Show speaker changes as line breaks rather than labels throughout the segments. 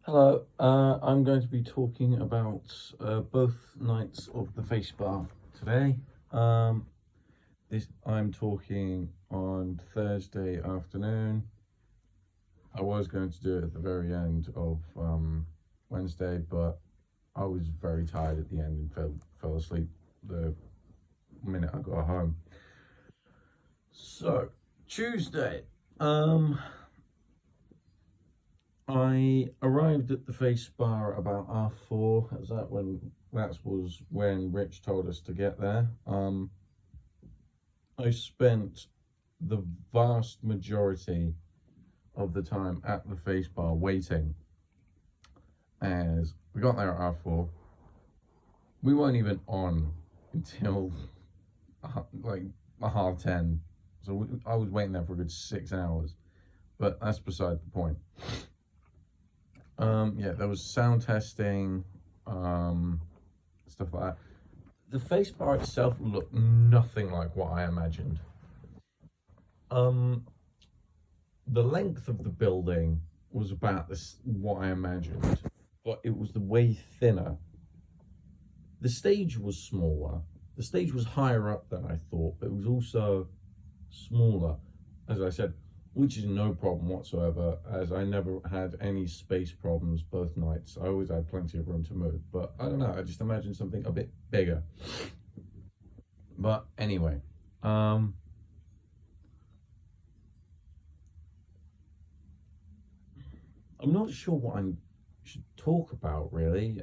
Hello, I'm going to be talking about both nights of the FACEBAR today. I'm talking on Thursday afternoon. I was going to do it at the very end of Wednesday, but I was very tired at the end and fell asleep the minute I got home. So Tuesday, I arrived at the FACEBAR about 4:30. That was when Rich told us to get there. I spent the vast majority of the time at the FACEBAR waiting. As we got there at 4:30, we weren't even on until like 10:30. So I was waiting there for a good 6 hours, but that's beside the point. Yeah, there was sound testing, stuff like that. The FACEBAR itself looked nothing like what I imagined. The length of the building was about what I imagined, but it was the way thinner. The stage was smaller. The stage was higher up than I thought, but it was also smaller, as I said, which is no problem whatsoever, as I never had any space problems both nights. I always had plenty of room to move, but I don't know, I just imagined something a bit bigger. But anyway, I'm not sure what I should talk about really.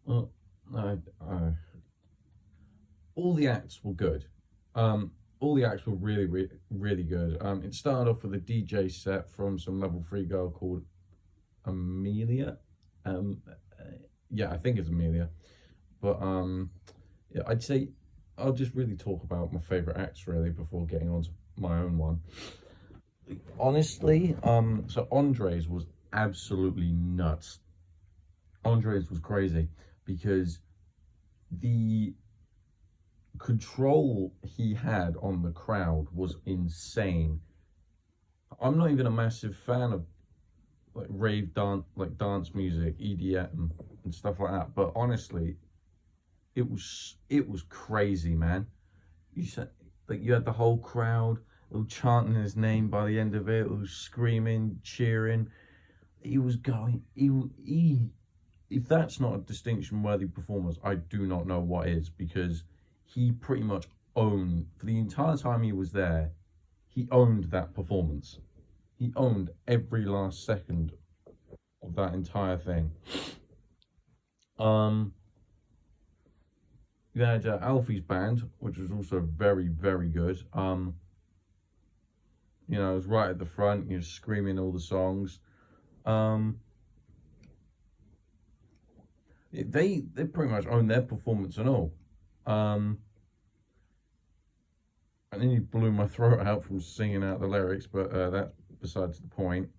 Well, all the acts were good. All the acts were really good. It started off with a DJ set from some level 3 girl called Amelia. Yeah, I think it's Amelia. But yeah, I'd say I'll just really talk about my favorite acts really before getting on to my own one. Honestly, so Andres was absolutely nuts. Andres was crazy because the control he had on the crowd was insane. I'm not even a massive fan of like dance music, EDM and stuff like that, but honestly, it was crazy, man. You said like you had the whole crowd all chanting his name by the end of it, all screaming, cheering. He was going. He if that's not a distinction-worthy performance, I do not know what is, because he pretty much owned, for the entire time he was there, he owned that performance. He owned every last second of that entire thing. You had Alfie's band, which was also very good. You know, it was right at the front, you know, screaming all the songs. They pretty much owned their performance and all. And then you blew my throat out from singing out the lyrics, but that's besides the point.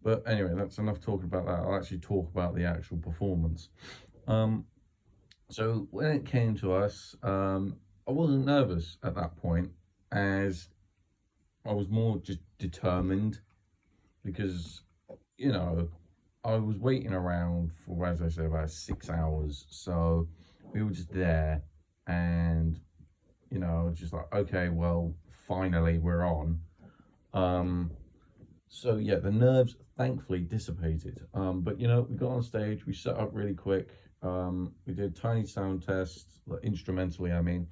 But anyway, that's enough talking about that. I'll actually talk about the actual performance. So when it came to us, I wasn't nervous at that point, as I was more just determined, because, you know, I was waiting around for, as I said, about 6 hours. So we were just there, and, you know, just like, okay, well, finally we're on. So yeah, the nerves thankfully dissipated. But you know, we got on stage, we set up really quick. We did tiny sound tests, like instrumentally, I mean,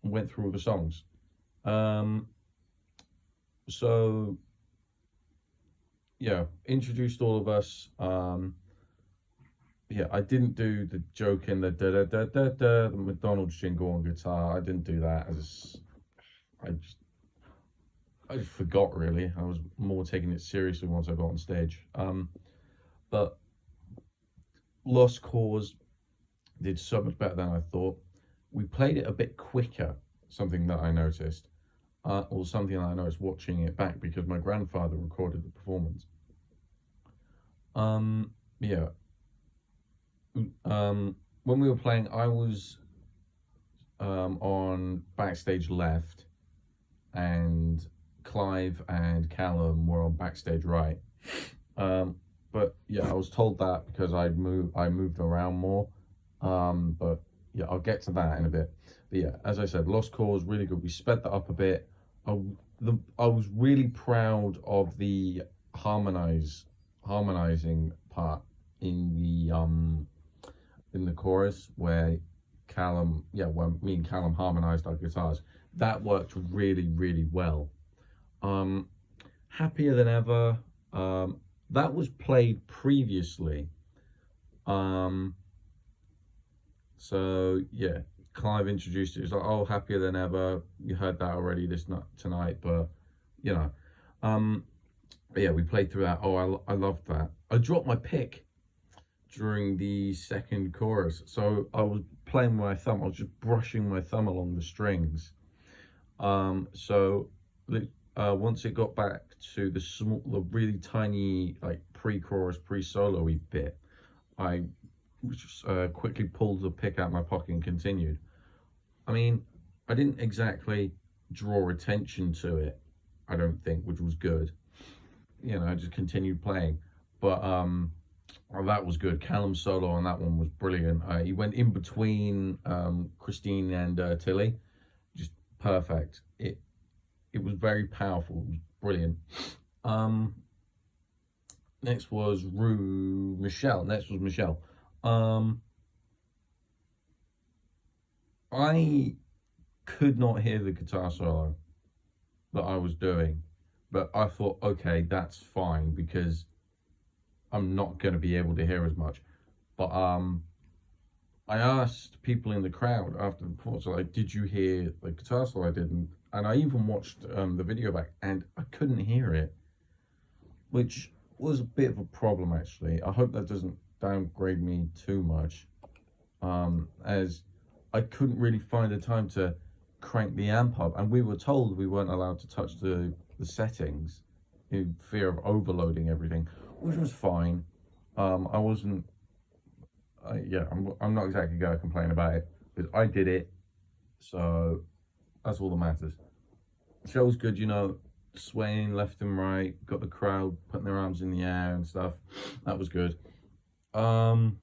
and went through all the songs. So yeah, introduced all of us. Yeah, I didn't do the joke in the da da da da da, the McDonald's jingle on guitar. I didn't do that, as I just forgot really. I was more taking it seriously once I got on stage. But Lost Cause did so much better than I thought. We played it a bit quicker, something that I noticed, or something that I noticed watching it back, because my grandfather recorded the performance. Yeah. When we were playing, I was on backstage left, and Clive and Callum were on backstage right. But yeah, I was told that because I moved around more. But yeah, I'll get to that in a bit. But yeah, as I said, Lost Cause really good. We sped that up a bit. I, I was really proud of the harmonizing part in the chorus where when me and Callum harmonized our guitars. That worked really, really well. Um, Happier Than Ever. That was played previously. Um, so yeah, Clive introduced it. It was like, oh, Happier Than Ever. You heard that already this night tonight, but you know, um, but yeah, we played through that. Oh, I loved that. I dropped my pick during the second chorus, so I was playing with my thumb. I was just brushing my thumb along the strings. So once it got back to the really tiny like pre-chorus, pre-solo-y bit, I just quickly pulled the pick out of my pocket and continued. I mean, I didn't exactly draw attention to it, I don't think, which was good. You know, I just continued playing. But well, that was good. Callum's solo on that one was brilliant. He went in between Christine and Tilly, just perfect. It was very powerful. It was brilliant. Um, Next was Michelle. Next was Michelle. Um, I could not hear the guitar solo that I was doing, but I thought, okay, that's fine because I'm not going to be able to hear as much. But I asked people in the crowd after the performance, like, did you hear the guitar solo I did? And I even watched the video back, and I couldn't hear it, which was a bit of a problem actually. I hope that doesn't downgrade me too much, as I couldn't really find the time to crank the amp up, and we were told we weren't allowed to touch the settings in fear of overloading everything, which was fine. I wasn't. Yeah, I'm not exactly going to complain about it because I did it, so that's all that matters. The show was good, you know, swaying left and right, got the crowd putting their arms in the air and stuff. That was good. Um,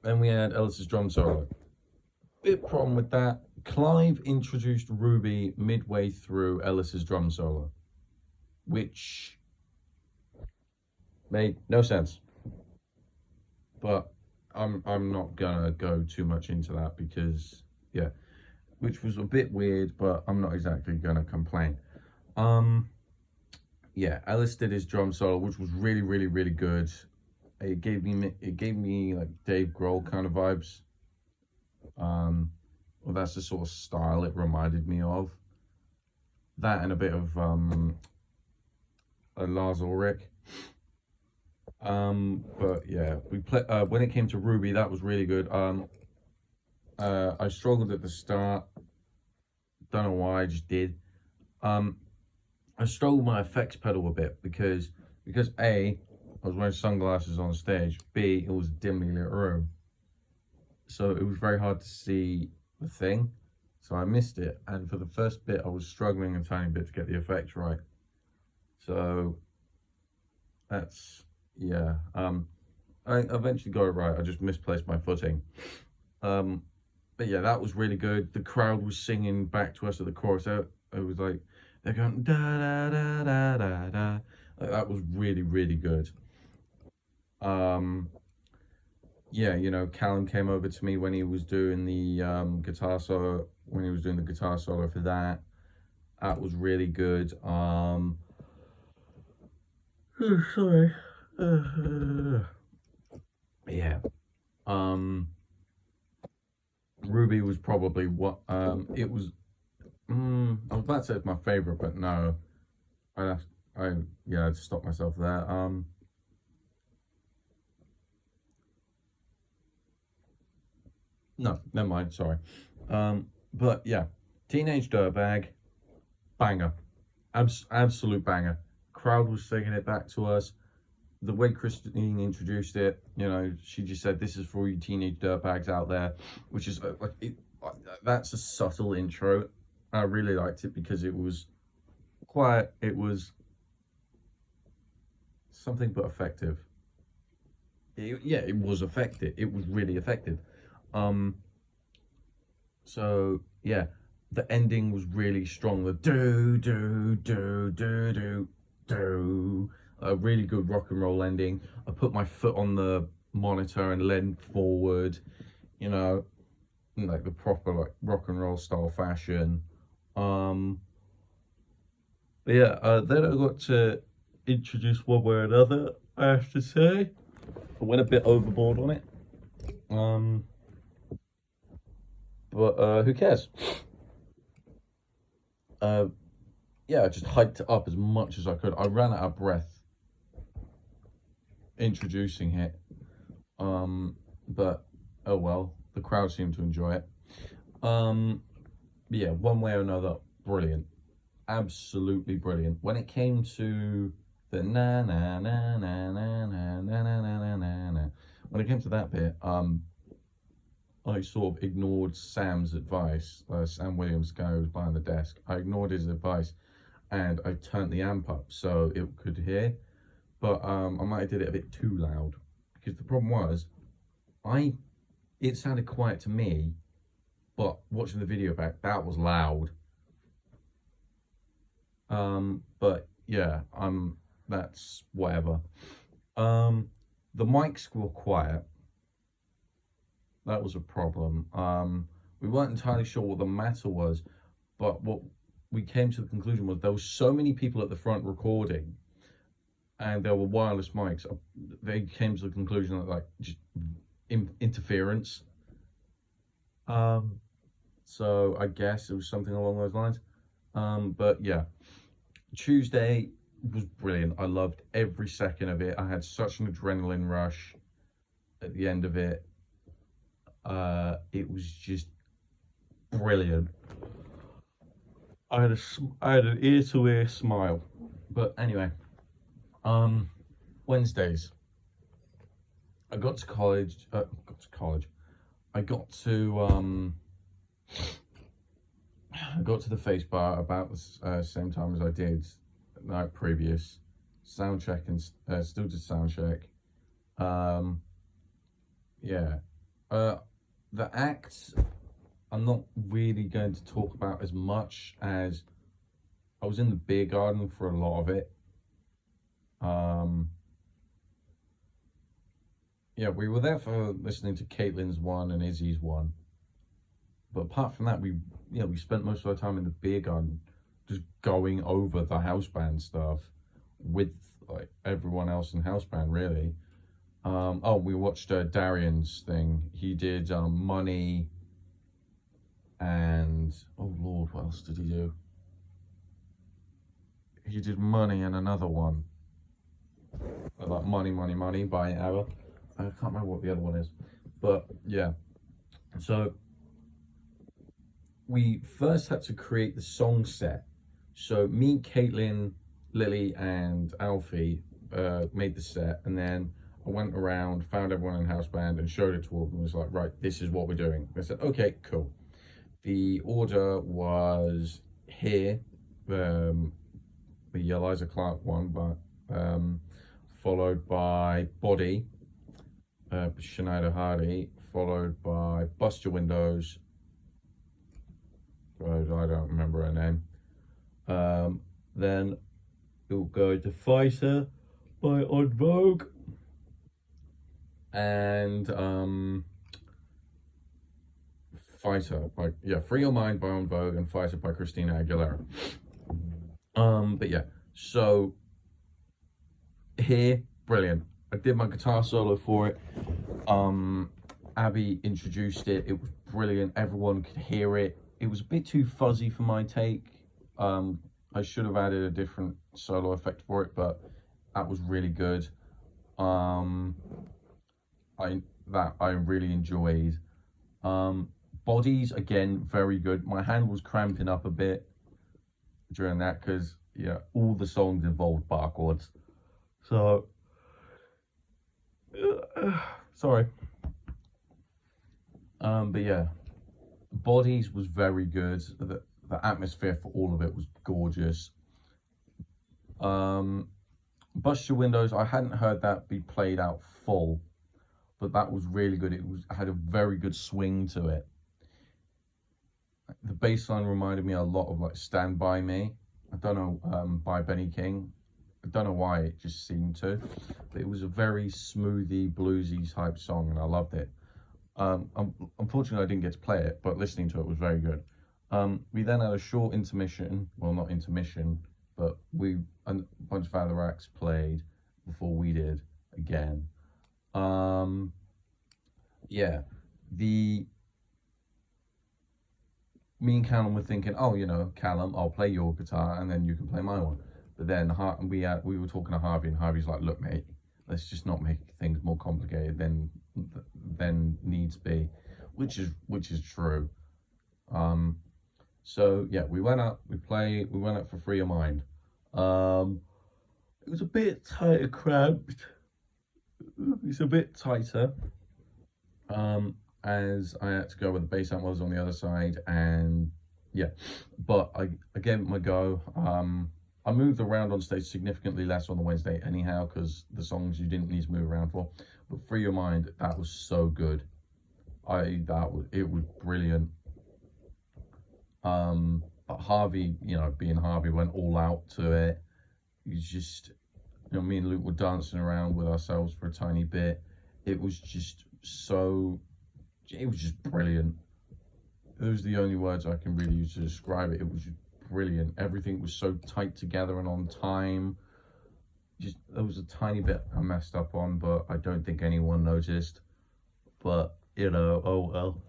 then we had Ellis's drum solo. Bit problem with that. Clive introduced Ruby midway through Ellis's drum solo, which made no sense. But I'm not gonna go too much into that because yeah, which was a bit weird, but I'm not exactly gonna complain. Um, yeah, Ellis did his drum solo, which was really, really, really good. It gave me like Dave Grohl kind of vibes. Well, that's the sort of style it reminded me of. That and a bit of a Lars Ulrich. But yeah, we play when it came to Ruby, that was really good. I struggled at the start. Don't know why, I just did. Um, I struggled with my effects pedal a bit because A, I was wearing sunglasses on stage. B, it was a dimly lit room, so it was very hard to see the thing. So I missed it, and for the first bit, I was struggling a tiny bit to get the effects right. So that's yeah. I eventually got it right. I just misplaced my footing. Um, but yeah, that was really good. The crowd was singing back to us at the chorus. It was like they're going da da da da da da. Like, that was really really good. Um, yeah, you know, Callum came over to me when he was doing the guitar solo. When he was doing the guitar solo for that, that was really good. Sorry. Yeah. Um, Ruby was probably what it was. I was about to say it's my favorite, but no, I I yeah, I had to stop myself there. No, never mind. Sorry. But yeah, Teenage Dirtbag, banger, absolute banger. Crowd was singing it back to us. The way Christine introduced it, you know, she just said, "This is for you teenage dirtbags out there," which is like it. That's a subtle intro. I really liked it because it was quiet. It was something but effective. yeah, it was effective. It was really effective. Um, so yeah, the ending was really strong. The do, a really good rock and roll ending. I put my foot on the monitor and leaned forward, you know, in like the proper like rock and roll style fashion. Um, but yeah, then I got to introduce one way or another. I have to say, I went a bit overboard on it. Um, but who cares? Uh, yeah, I just hyped it up as much as I could. I ran out of breath introducing it. But oh well, the crowd seemed to enjoy it. Yeah, one way or another, brilliant, absolutely brilliant. When it came to the na na na na na na na na na na na, when it came to that bit, I sort of ignored Sam's advice. Sam Williams, the guy who was behind the desk. I ignored his advice, and I turned the amp up so it could hear. But I might have did it a bit too loud because the problem was, it sounded quiet to me, but watching the video back, that was loud. But yeah, that's whatever. The mics were quiet. That was a problem. We weren't entirely sure what the matter was, but what we came to the conclusion was there were so many people at the front recording, and there were wireless mics. They came to the conclusion that like just interference. So I guess it was something along those lines. But yeah, Tuesday was brilliant. I loved every second of it. I had such an adrenaline rush at the end of it. It was just brilliant. I had an ear to ear smile. But anyway, Wednesdays. I got to college. I got to I got to the FACEBAR about the same time as I did the night previous. Sound check and still did sound check. Yeah. The acts I'm not really going to talk about as much as I was in the beer garden for a lot of it. Yeah, we were there for listening to Caitlin's one and Izzy's one. But apart from that, we spent most of our time in the beer garden, just going over the house band stuff with like everyone else in house band, really. Oh, we watched Darian's thing. He did Money, and oh Lord, what else did he do? He did Money and another one, like Money by ABBA. I can't remember what the other one is, but yeah. So we first had to create the song set. So me, Caitlin, Lily, and Alfie made the set, and then I went around, found everyone in house band, and showed it to all of them. Was like, right, this is what we're doing. They said, okay, cool. The order was Here, the Eliza Clark one, but followed by Body, Sinead Hardy, followed by Bust Your Windows. I don't remember her name. Then it will go to Fighter by On Vogue, and Fighter by Free Your Mind by On Vogue, and Fighter by Christina Aguilera. But yeah, so Here, brilliant. I did my guitar solo for it. Abby introduced it. It was brilliant. Everyone could hear it. It was a bit too fuzzy for my take. I should have added a different solo effect for it, but that was really good. I really enjoyed. Bodies, again, very good. My hand was cramping up a bit during that because all the songs involved bar chords. So sorry. But yeah, Bodies was very good. The atmosphere for all of it was gorgeous. Bust Your Windows, I hadn't heard that be played out full. but that was really good. It had a very good swing to it. The bass line reminded me a lot of like Stand By Me. I don't know, by Benny King. I don't know why, it just seemed to. But it was a very smoothie, bluesy type song, and I loved it. Unfortunately, I didn't get to play it, but listening to it was very good. We then had a short intermission. Well, not intermission, but a bunch of other acts played before we did again. Yeah, me and Callum were thinking, oh, Callum, I'll play your guitar and then you can play my one. But then we were talking to Harvey, and Harvey's like, look, mate, let's just not make things more complicated than needs be, which is true. So yeah, we went up for Free Your Mind. It was a bit tighter, cramped. It's a bit tighter. As I had to go where the bass amp was on the other side, and yeah, but I gave it my go. I moved around on stage significantly less on the Wednesday anyhow, because the songs you didn't need to move around for. But Free Your Mind, that was so good. It was brilliant. But Harvey, being Harvey, went all out to it. He's just, me and Luke were dancing around with ourselves for a tiny bit. It was just brilliant. Those are the only words I can really use to describe it. It was brilliant. Everything was so tight together and on time. Just, there was a tiny bit I messed up on, but I don't think anyone noticed. But, oh well.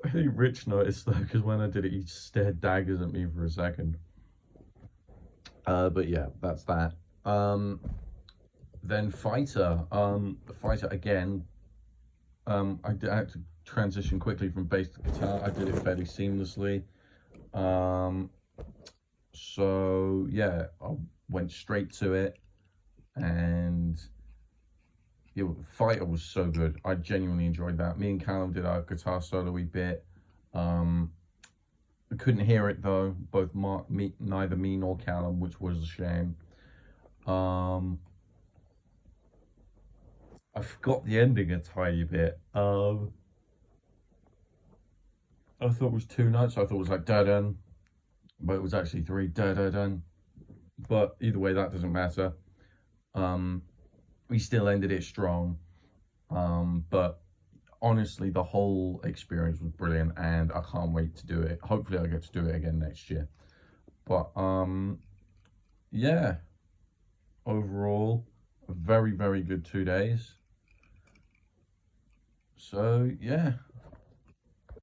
I think Rich noticed though, because when I did it, he stared daggers at me for a second. But yeah, that's that. Then Fighter. Fighter again. I had to transition quickly from bass to guitar. I did it fairly seamlessly. So yeah, I went straight to it, and Fighter was so good. I genuinely enjoyed that. Me and Callum did our guitar solo-y bit. I couldn't hear it though, neither me nor Callum, which was a shame. I forgot the ending a tiny bit. I thought it was 2 notes. I thought it was like da-dun, but it was actually 3 da-da-dun. But either way, that doesn't matter. We still ended it strong. But honestly, the whole experience was brilliant, and I can't wait to do it. Hopefully I get to do it again next year. But yeah, overall, a very, very good 2 days. So yeah.